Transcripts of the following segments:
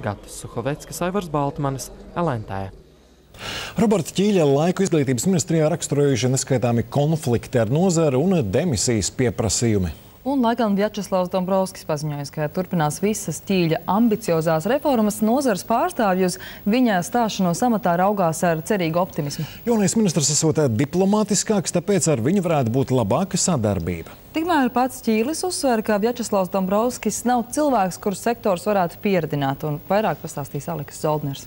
Gatis Suhoveckis, Aivars Baltmanis, LNT. Roberta Ķīļa laiku izglītības ministrijā raksturojuši neskaitāmi konflikti ar nozari un demisijas pieprasījumi. Un, lai gan Vjačeslavs Dombrovskis paziņoja, ka turpinās visas Ķīļa ambiciozās reformas, nozares pārstāvji uz viņa stāšanos amatā raugās ar cerīgu optimismu. Jaunais ministrs esot diplomātiskāks, tāpēc ar viņu varētu būt labāka sadarbība. Tikmēr pats Ķīlis uzsver, ka Vjačeslavs Dombrovskis nav cilvēks, kurus sektors varētu pieredināt, un vairāk pastāstīs Aleks Zoldners.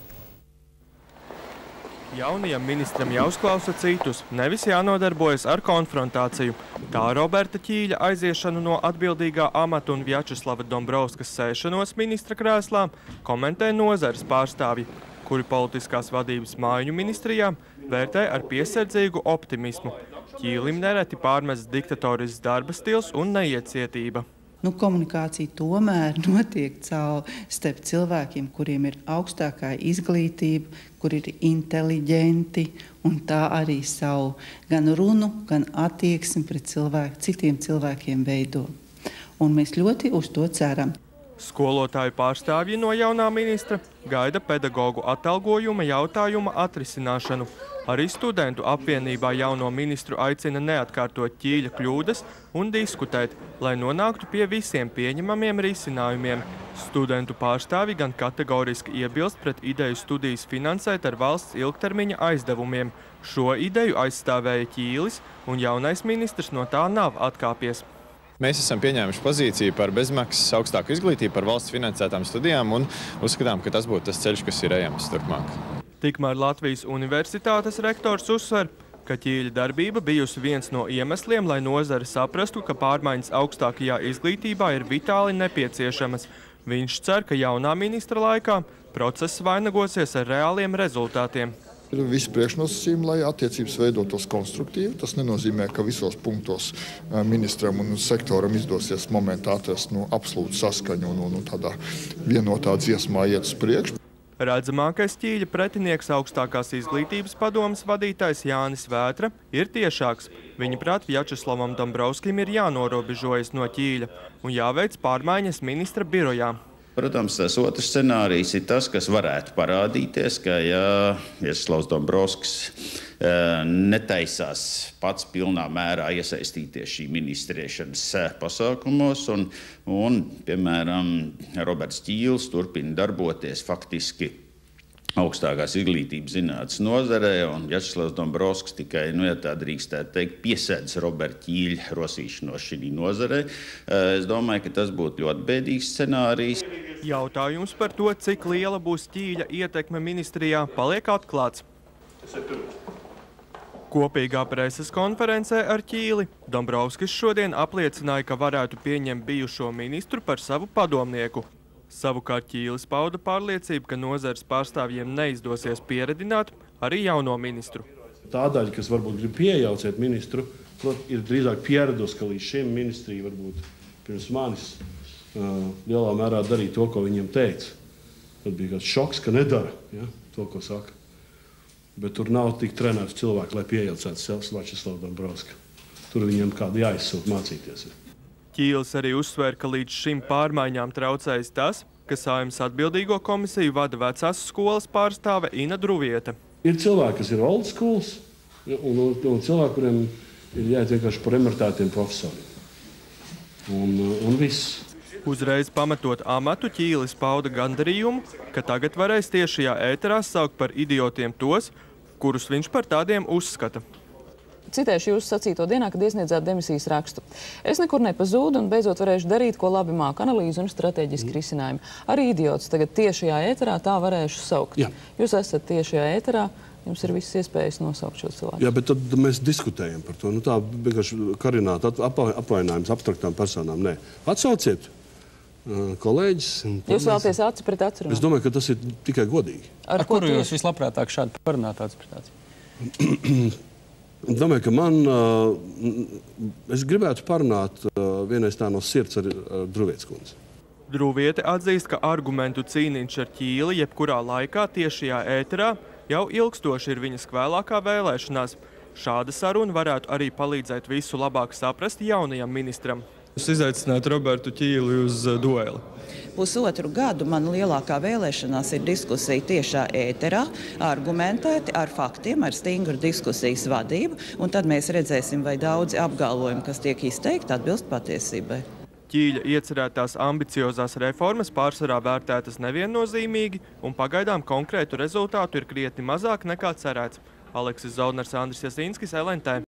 Jaunajam ministram jāuzklausa citus, nevis jānodarbojas ar konfrontāciju. Tā Roberta Ķīļa aiziešanu no atbildīgā amata un Vjačeslava Dombrovskas sēšanos ministra krēslā komentē nozares pārstāvji, kuri politiskās vadības mājiņu ministrijā vērtē ar piesardzīgu optimismu. Ķīlim nereti pārmest diktatorisks darba stils un neiecietība. Komunikācija tomēr notiek starp cilvēkiem, kuriem ir augstākā izglītība, kuri ir inteliģenti, un tā arī savu gan runu, gan attieksmi pret citiem cilvēkiem veido. Un mēs ļoti uz to ceram. Skolotāju pārstāvji no jaunā ministra gaida pedagogu atalgojuma jautājuma atrisināšanu. Arī studentu apvienībā jauno ministru aicina neatkārtot Ķīļa kļūdas un diskutēt, lai nonāktu pie visiem pieņemamiem risinājumiem. Studentu pārstāvji gan kategoriski iebilst pret ideju studijas finansēt ar valsts ilgtermiņa aizdevumiem. Šo ideju aizstāvēja Ķīlis, un jaunais ministrs no tā nav atkāpies. Mēs esam pieņēmuši pozīciju par bezmaksas augstāku izglītību, par valsts finansētām studijām un uzskatām, ka tas būtu tas ceļš, kas ir ejams turpmāk. Tikmēr Latvijas Universitātes rektors uzsver, ka Ķīļa darbība bijusi viens no iemesliem, lai nozare saprastu, ka pārmaiņas augstākajā izglītībā ir vitāli nepieciešamas. Viņš cer, ka jaunā ministra laikā process vainagosies ar reāliem rezultātiem. Ir visi priekšnosacījumi, lai attiecības veidotos konstruktīvi. Tas nenozīmē, ka visos punktos ministram un sektoram izdosies momentā atrast absolūtu saskaņu un tādā vienotā dziesmā iet uz priekšu. Redzamākais Ķīļa pretinieks augstākās izglītības padomes vadītājs Jānis Vētra ir tiešāks. Viņaprāt, Vjačeslavam Dombrovskim ir jānorobežojas no Ķīļa un jāveic pārmaiņas ministra birojā. Protams, tas otrs scenārijs ir tas, kas varētu parādīties, ka Vjačeslavs Dombrovskis netaisās pats pilnā mērā iesaistīties šī ministrēšanas pasākumos un piemēram, Roberts Ķīlis turpina darboties faktiski augstākās izglītības zinātnes nozarē, un Vjačeslavs Dombrovskis tikai, ja tā drīkstētu teikt, piesēdz Roberta Ķīļa rosīšanos šī nozarē. Es domāju, ka tas būtu ļoti bēdīgs scenārijs. Jautājums par to, cik liela būs Ķīļa ietekme ministrijā, paliek atklāts. Kopīgā preses konferencē ar Ķīli Dombrovskis šodien apliecināja, ka varētu pieņemt bijušo ministru par savu padomnieku. Savukārt Ķīlis pauda pārliecību, ka nozares pārstāvjiem neizdosies pieredināt arī jauno ministru. Tā daļa, kas varbūt grib pieejaucēt ministru, ir drīzāk pieradusi, ka līdz šim ministrija varbūt pirms manis lielā mērā darīja to, ko viņiem teica. Tad bija kāds šoks, ka nedara to, ko saka. Bet tur nav tik trenēts cilvēki, lai pieejaucētu Vjačeslavu Dombrovski. Tur viņiem kādu jāizsūt mācīties. Ķīlis arī uzsver, ka līdz šim pārmaiņām traucējis tas, ka Saeimas atbildīgo komisiju vada vecās skolas pārstāve Ina Druviete. Ir cilvēki, kas ir old schools, un cilvēki, kuriem ir jāiet vienkārši par emeritētiem profesoriem. Un viss. Uzreiz pamatot amatu, Ķīlis pauda gandarījumu, ka tagad varēs tiešajā ēterā saukt par idiotiem tos, kurus viņš par tādiem uzskata. Citēšu jūsu sacīto dienā, kad iesniedzāt demisijas rakstu. Es nekur nepazūdu un beidzot varēšu darīt, ko labi māku, analīzi un strateģiski risinājumi. Arī idiots tagad tiešajā ēterā tā varēšu saukt. Jā. Jūs esat tiešajā ēterā, jums ir visas iespējas nosaukt šo cilvēku. Jā, bet tad mēs diskutējam par to. Tā vienkārši karināt apvainājums abstraktām personām. Nē. Atsauciet kolēģis. Jūs vēlaties aci pret aci runāt? Es domāju, ka tas ir tikai godīgi. Ar kuru jūs vislabprātāk šādi parunāt aci pret aci? Domāju, ka es gribētu parunāt vienreiz tā no sirds ar Druvietes kundzi. Druviete atzīst, ka argumentu cīniņš ar Ķīli jebkurā laikā tiešajā ēterā jau ilgstoši ir viņas vēlākā vēlēšanās. Šāda saruna varētu arī palīdzēt visu labāk saprast jaunajam ministram. Jūs izaicināt Robertu Ķīli uz dueli. Pusotru gadu man lielākā vēlēšanās ir diskusija tiešā ēterā, argumentēti, ar faktiem, ar stingru diskusijas vadību, un tad mēs redzēsim, vai daudzi apgalvojumi, kas tiek izteikti, atbilst patiesībai. Ķīļa iecerētās ambiciozās reformas pārsvarā vērtētas neviennozīmīgi, un pagaidām konkrētu rezultātu ir krietni mazāk nekā cerēts. Aleksis Zaudners, Andris Jasīnskis, LNT.